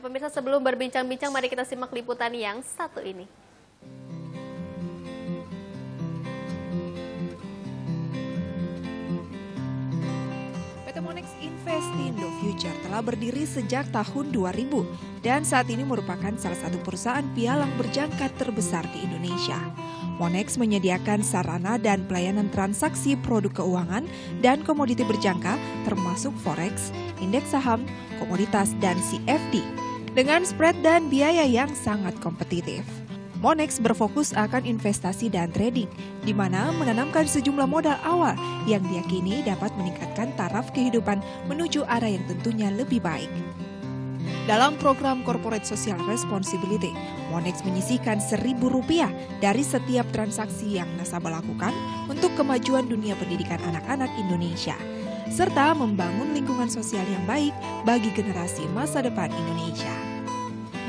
Ya pemirsa, sebelum berbincang-bincang mari kita simak liputan yang satu ini. PT Monex Investindo Future telah berdiri sejak tahun 2000 dan saat ini merupakan salah satu perusahaan pialang berjangka terbesar di Indonesia. Monex menyediakan sarana dan pelayanan transaksi produk keuangan dan komoditi berjangka termasuk forex, indeks saham, komoditas, dan CFD dengan spread dan biaya yang sangat kompetitif. Monex berfokus akan investasi dan trading, di mana menanamkan sejumlah modal awal yang diyakini dapat meningkatkan taraf kehidupan menuju arah yang tentunya lebih baik. Dalam program Corporate Social Responsibility, Monex menyisihkan Rp1.000 dari setiap transaksi yang nasabah lakukan untuk kemajuan dunia pendidikan anak-anak Indonesia, serta membangun lingkungan sosial yang baik bagi generasi masa depan Indonesia.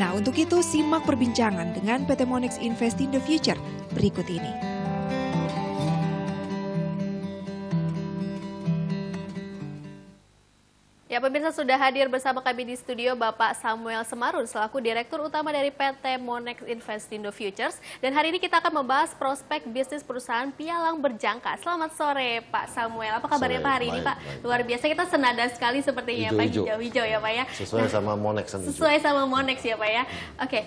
Nah, untuk itu simak perbincangan dengan PT Monex Investindo Future berikut ini. Ya pemirsa, sudah hadir bersama kami di studio Bapak Samuel Semarun selaku Direktur Utama dari PT Monex Investindo Futures. Dan hari ini kita akan membahas prospek bisnis perusahaan pialang berjangka. Selamat sore Pak Samuel, apa kabarnya Pak hari ini Pak? Luar biasa, kita senada sekali sepertinya Pak, hijau-hijau ya Pak ya. Sesuai sama Monex. Sesuai sama Monex ya Pak ya. Oke,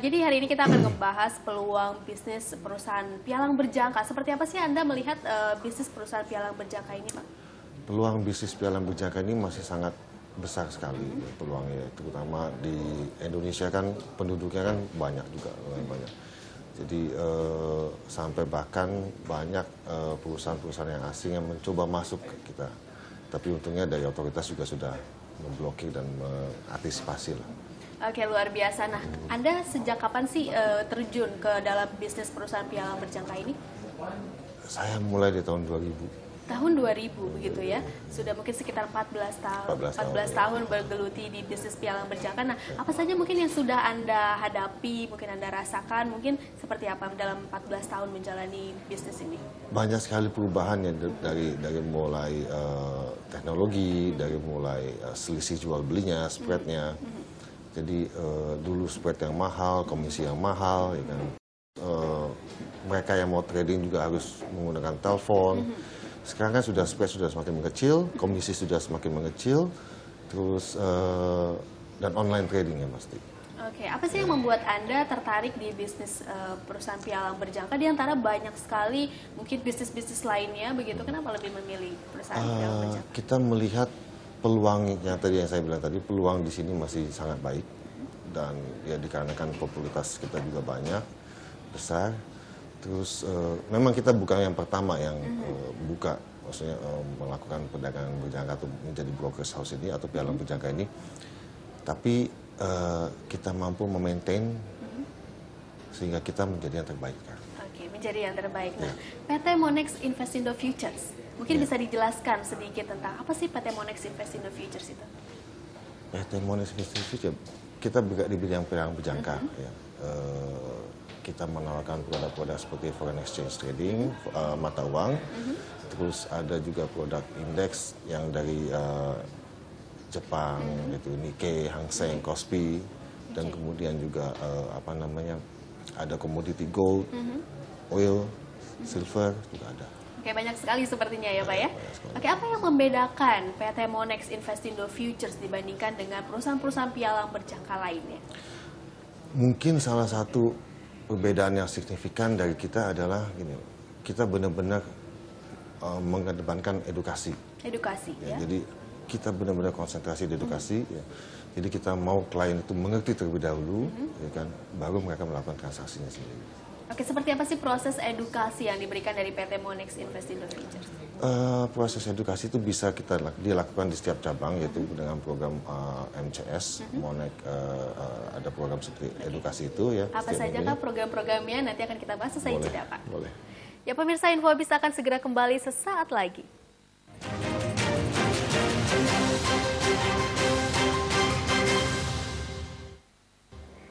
jadi hari ini kita akan membahas peluang bisnis perusahaan pialang berjangka. Seperti apa sih Anda melihat bisnis perusahaan pialang berjangka ini Pak? Peluang bisnis pialang berjangka ini masih sangat besar sekali peluangnya, terutama di Indonesia kan penduduknya kan banyak juga, banyak. Jadi sampai bahkan banyak perusahaan-perusahaan yang asing yang mencoba masuk ke kita. Tapi untungnya dari otoritas juga sudah memblokir dan mengantisipasi lah. Oke, luar biasa. Nah, Anda sejak kapan sih terjun ke dalam bisnis perusahaan pialang berjangka ini? Saya mulai di tahun 2000. Tahun 2000 begitu ya, sudah mungkin sekitar 14 tahun bergeluti di bisnis pialang berjangka. Nah, apa saja mungkin yang sudah Anda hadapi, mungkin Anda rasakan, mungkin seperti apa dalam 14 tahun menjalani bisnis ini? Banyak sekali perubahan ya, dari mulai teknologi, dari mulai selisih jual belinya, spreadnya. Jadi dulu spread yang mahal, komisi yang mahal, ya kan. Mereka yang mau trading juga harus menggunakan telepon. Sekarang kan spread sudah semakin mengecil, komisi sudah semakin mengecil, terus dan online trading ya pasti. Oke, apa sih yang membuat Anda tertarik di bisnis perusahaan pialang berjangka di antara banyak sekali mungkin bisnis-bisnis lainnya begitu? Kenapa lebih memilih perusahaan pialang berjangka? Kita melihat peluangnya tadi yang saya bilang tadi, peluang di sini masih sangat baik dan ya dikarenakan popularitas kita juga banyak, besar. Terus memang kita bukan yang pertama yang buka, maksudnya melakukan perdagangan berjangka atau menjadi brokers house ini atau pialang berjangka ini. Tapi kita mampu memaintain sehingga kita menjadi yang terbaik. Oke, menjadi yang terbaik. Nah, PT Monex Investindo Futures, mungkin bisa dijelaskan sedikit tentang apa sih PT Monex Investindo Futures itu? PT Monex Investindo Futures, kita bergerak di bidang pialang berjangka. Ya. Kita menawarkan produk-produk seperti foreign exchange trading, mata uang, terus ada juga produk indeks yang dari Jepang, yaitu Nikkei, Hang Seng, Kospi, dan kemudian juga ada komoditi gold, oil, silver juga ada. Oke, banyak sekali sepertinya ya Pak ya. Oke, apa yang membedakan PT Monex Investindo Futures dibandingkan dengan perusahaan-perusahaan pialang berjangka lainnya? Mungkin salah satu perbedaan yang signifikan dari kita adalah gini, kita benar-benar mengedepankan edukasi. Edukasi, ya. Jadi kita benar-benar konsentrasi di edukasi. Ya. Jadi kita mau klien itu mengerti terlebih dahulu, ya kan, baru mereka melakukan transaksinya sendiri. Oke, seperti apa sih proses edukasi yang diberikan dari PT Monex Investindo Futures? Proses edukasi itu bisa kita dilakukan di setiap cabang, yaitu dengan program MCS, Monex ada program seperti edukasi itu ya. Apa saja Kak program-programnya? Nanti akan kita bahas sesaat jeda Pak. Boleh. Ya pemirsa, Info Habis akan segera kembali sesaat lagi.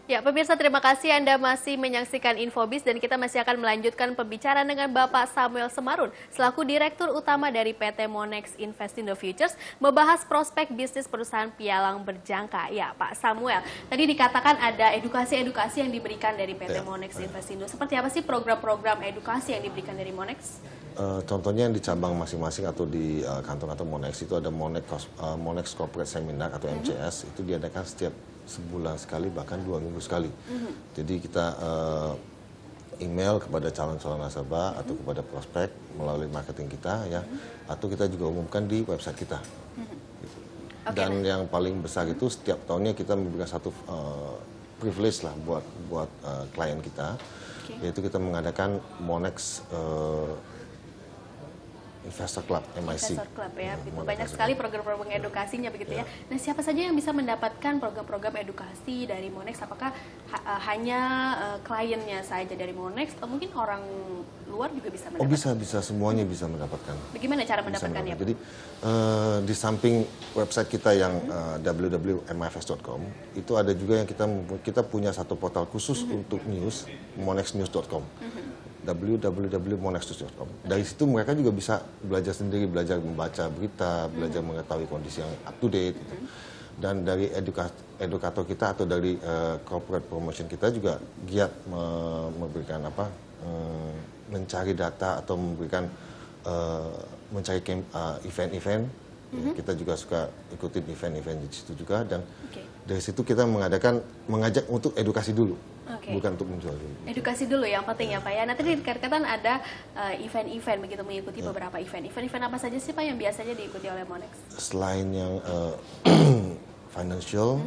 Ya, pemirsa, terima kasih Anda masih menyaksikan Infobis dan kita masih akan melanjutkan pembicaraan dengan Bapak Samuel Semarun selaku Direktur Utama dari PT Monex Investindo Futures membahas prospek bisnis perusahaan pialang berjangka. Ya, Pak Samuel, tadi dikatakan ada edukasi-edukasi yang diberikan dari PT Monex Investindo. Seperti apa sih program-program edukasi yang diberikan dari Monex? Contohnya di cabang masing-masing atau di kantor-kantor Monex itu ada Monex Corporate Seminar atau MCS, itu diadakan setiap sebulan sekali, bahkan 2 minggu sekali. Jadi kita email kepada calon-calon nasabah atau kepada prospek melalui marketing kita, ya, atau kita juga umumkan di website kita. Gitu. Dan yang paling besar itu setiap tahunnya kita memberikan satu privilege lah buat klien kita, yaitu kita mengadakan Monex Investor Club, MIC. Investor Club, ya, banyak sekali program-program edukasinya begitu ya. Nah, siapa saja yang bisa mendapatkan program-program edukasi dari Monex? Apakah hanya kliennya saja dari Monex, atau mungkin orang luar juga bisa mendapatkan? Bisa, semuanya bisa mendapatkan. Bagaimana cara mendapatkannya? Jadi di samping website kita yang www.mifs.com, itu ada juga yang kita punya satu portal khusus untuk news, monexnews.com. www.monexnews.com. Dari situ mereka juga bisa belajar sendiri, belajar membaca berita, belajar mengetahui kondisi yang up to date. Gitu. Dan dari edukator kita atau dari corporate promotion kita juga giat memberikan mencari data atau memberikan mencari event-event. Kita juga suka ikutin event-event di situ juga, dan dari situ kita mengajak untuk edukasi dulu. Bukan untuk menjual dulu. Edukasi dulu yang penting ya Pak ya. Nanti dikatakan ada event-event begitu, mengikuti beberapa event. Event-event apa saja sih Pak yang biasanya diikuti oleh Monex? Selain yang financial,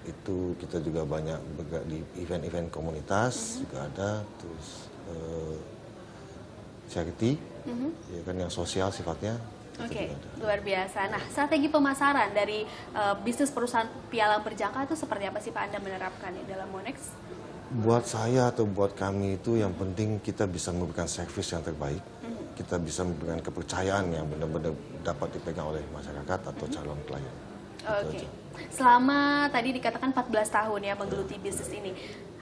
itu kita juga banyak bergerak di event-event komunitas juga ada, terus charity, ya kan, yang sosial sifatnya. Luar biasa. Nah, strategi pemasaran dari bisnis perusahaan pialang berjangka itu seperti apa sih Pak Anda menerapkannya dalam Monex? Buat saya atau buat kami itu yang penting kita bisa memberikan servis yang terbaik, kita bisa memberikan kepercayaan yang benar-benar dapat dipegang oleh masyarakat atau calon klien. Selama tadi dikatakan 14 tahun ya menggeluti bisnis ini,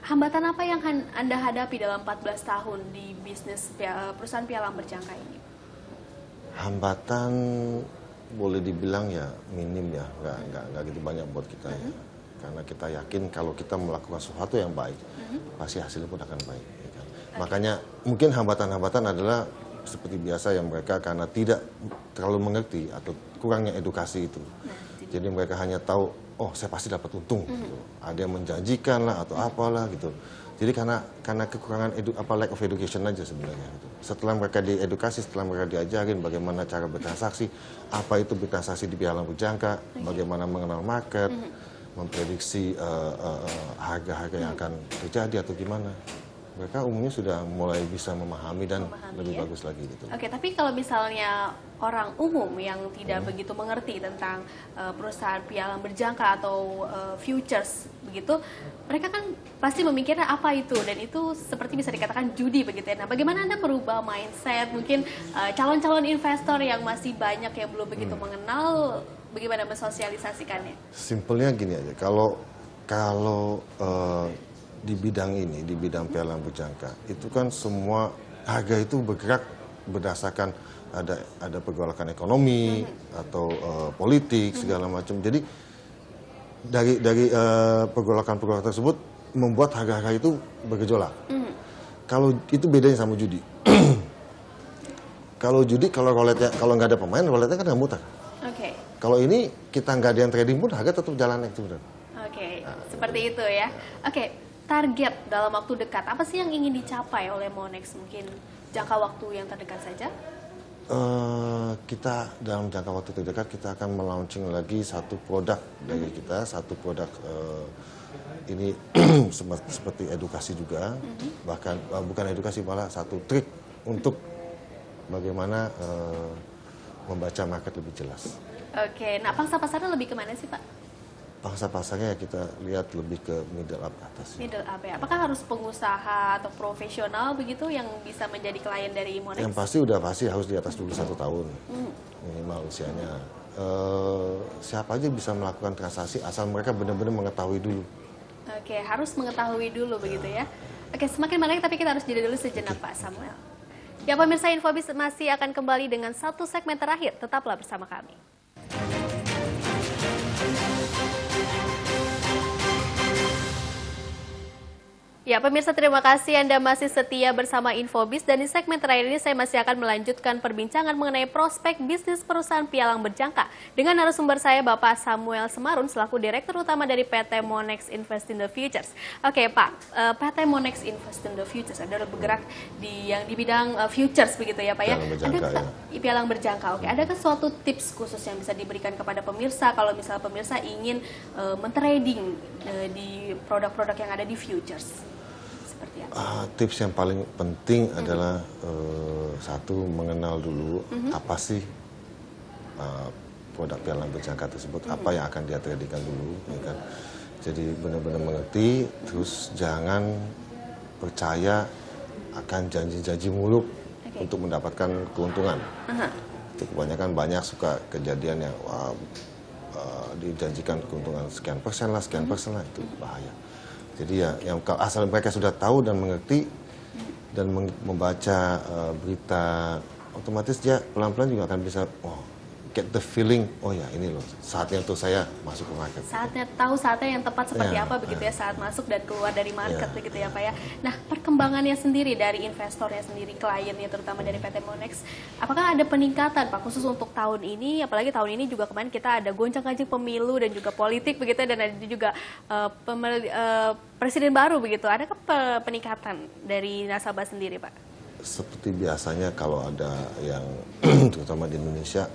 hambatan apa yang Anda hadapi dalam 14 tahun di bisnis perusahaan pialang berjangka ini? Hambatan boleh dibilang ya minim ya, nggak gitu banyak buat kita ya. Karena kita yakin kalau kita melakukan sesuatu yang baik, pasti hasilnya pun akan baik. Ya kan? Makanya mungkin hambatan-hambatan adalah seperti biasa yang mereka karena tidak terlalu mengerti atau kurangnya edukasi itu. Jadi mereka hanya tahu, oh saya pasti dapat untung. Gitu. Ada yang menjanjikan lah atau apalah gitu. Jadi karena kekurangan lack of education aja sebenarnya. Gitu. Setelah mereka diedukasi, setelah mereka diajarin bagaimana cara bertransaksi, apa itu bertransaksi di pialang berjangka, bagaimana mengenal market, memprediksi harga-harga yang akan terjadi atau gimana. Mereka umumnya sudah mulai bisa memahami dan lebih bagus lagi gitu. Tapi kalau misalnya orang umum yang tidak begitu mengerti tentang perusahaan pialang berjangka atau futures begitu, mereka kan pasti memikirnya apa itu, dan itu seperti bisa dikatakan judi begitu ya. Nah, bagaimana Anda merubah mindset mungkin calon-calon investor yang masih banyak yang belum begitu mengenal, bagaimana mensosialisasikannya? Simpelnya gini aja, kalau di bidang ini, di bidang pialang berjangka, itu kan semua harga itu bergerak berdasarkan ada pergolakan ekonomi atau politik segala macam. Jadi dari pergolakan tersebut membuat harga-harga itu bergejolak. Kalau itu bedanya sama judi. Kalau judi, kalau nggak ada pemain, roletnya kan nggak muter. Kalau ini kita nggak ada yang trading pun harga tetap jalan naik terus. Seperti itu ya. Target dalam waktu dekat, apa sih yang ingin dicapai oleh Monex? Mungkin jangka waktu yang terdekat saja? Kita dalam jangka waktu terdekat, kita akan melaunching lagi satu produk dari kita, satu produk ini seperti edukasi juga, bahkan bukan edukasi, malah satu trik untuk bagaimana membaca market lebih jelas. Nah pangsa pasarnya lebih kemana sih Pak? Pangsa pasarnya kita lihat lebih ke middle up atas. Middle up ya. Apakah harus pengusaha atau profesional begitu yang bisa menjadi klien dari Monex? Yang pasti harus di atas dulu 1 tahun minimal usianya. Siapa aja bisa melakukan transaksi asal mereka benar-benar mengetahui dulu Oke, harus mengetahui dulu begitu ya. Oke, semakin menarik tapi kita harus jeda dulu sejenak Pak Samuel. Ya pemirsa, Infobis masih akan kembali dengan satu segmen terakhir. Tetaplah bersama kami. Ya pemirsa, terima kasih Anda masih setia bersama Infobis, dan di segmen terakhir ini saya masih akan melanjutkan perbincangan mengenai prospek bisnis perusahaan pialang berjangka dengan narasumber saya Bapak Samuel Semarun selaku Direktur Utama dari PT Monex Investindo Futures. Oke Pak, PT Monex Investindo Futures adalah bergerak di bidang futures begitu ya Pak ya? Pialang berjangka. Oke, adakah suatu tips khusus yang bisa diberikan kepada pemirsa kalau misalnya pemirsa ingin mentrading di produk-produk yang ada di futures? Tips yang paling penting adalah satu, mengenal dulu apa sih produk pialang berjangka tersebut, apa yang akan dia tradingkan dulu, ya kan? Jadi benar-benar mengerti, terus jangan percaya akan janji-janji muluk untuk mendapatkan keuntungan. Itu kebanyakan banyak suka kejadian yang dijanjikan keuntungan sekian persen lah, itu bahaya. Jadi ya, yang asal mereka sudah tahu dan mengerti dan membaca berita, otomatis dia pelan-pelan juga akan bisa get the feeling, oh ya ini loh saatnya untuk saya masuk ke market. Saatnya yang tepat seperti apa begitu ya, saat masuk dan keluar dari market begitu ya Pak ya. Nah, perkembangannya sendiri dari investornya sendiri, kliennya terutama dari PT Monex, apakah ada peningkatan Pak khusus untuk tahun ini, apalagi tahun ini juga kemarin kita ada gonjang-ganjing pemilu dan juga politik begitu, dan ada juga presiden baru begitu. Adakah peningkatan dari nasabah sendiri Pak? Seperti biasanya kalau ada yang terutama di Indonesia,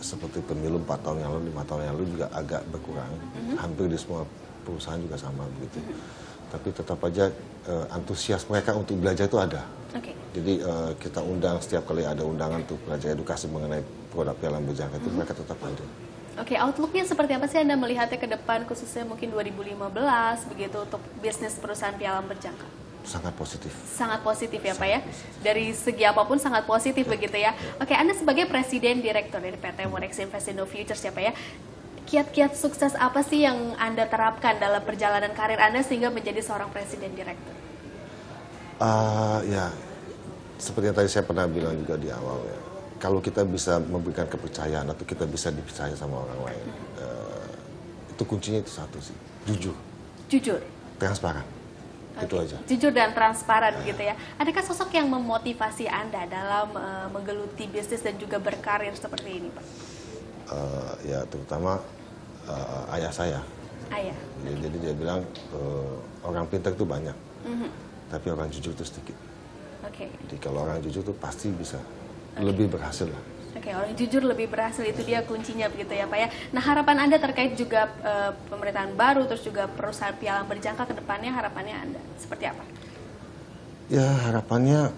seperti pemilu 4 tahun yang lalu, 5 tahun yang lalu juga agak berkurang. Hampir di semua perusahaan juga sama begitu. Tapi tetap aja antusias mereka untuk belajar itu ada. Jadi kita undang setiap kali ada undangan untuk belajar edukasi mengenai produk pialang berjangka itu, mereka tetap ada. Oke, outlook-nya seperti apa sih Anda melihatnya ke depan, khususnya mungkin 2015 begitu untuk bisnis perusahaan pialang berjangka? Sangat positif. Sangat positif ya Pak ya? Dari segi apapun sangat positif begitu ya? Oke, Anda sebagai Presiden Direktur dari PT Monex Investindo Futures ya Pak ya, kiat-kiat sukses apa sih yang Anda terapkan dalam perjalanan karir Anda sehingga menjadi seorang Presiden Direktur? Ya, seperti yang tadi saya pernah bilang juga di awal ya, kalau kita bisa memberikan kepercayaan atau kita bisa dipercaya sama orang lain, itu kuncinya itu satu sih, jujur. Jujur? Transparan. Itu aja. Jujur dan transparan gitu ya. Adakah sosok yang memotivasi Anda dalam menggeluti bisnis dan juga berkarir seperti ini Pak? Ya terutama ayah saya. Ayah. Jadi dia bilang orang pintar itu banyak, tapi orang jujur itu sedikit. Jadi kalau orang jujur itu pasti bisa lebih berhasil lah. Orang jujur lebih berhasil, itu dia kuncinya begitu ya Pak ya. Nah, harapan Anda terkait juga pemerintahan baru, terus juga perusahaan pialang berjangka ke depannya, harapannya Anda seperti apa? Ya, harapannya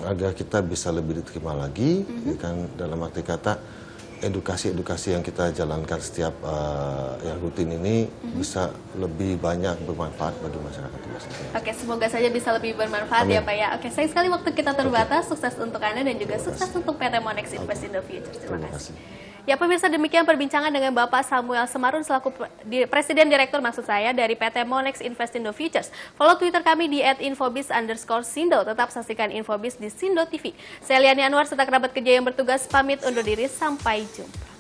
agar kita bisa lebih diterima lagi, kan, dalam arti kata edukasi-edukasi yang kita jalankan setiap yang rutin ini bisa lebih banyak bermanfaat bagi masyarakat luas. Oke, semoga saja bisa lebih bermanfaat. Amin. Ya Pak ya. Oke, sayang sekali waktu kita terbatas. Sukses untuk Anda dan juga sukses untuk PT Monex Investindo Futures. Terima kasih. Ya pemirsa, demikian perbincangan dengan Bapak Samuel Semarun selaku Presiden Direktur maksud saya dari PT Monex Investindo Futures. Follow Twitter kami di @infobis_sindo. Tetap saksikan Infobis di Sindo TV. Saya Liani Anwar serta kerabat kerja yang bertugas pamit undur diri. Sampai jumpa.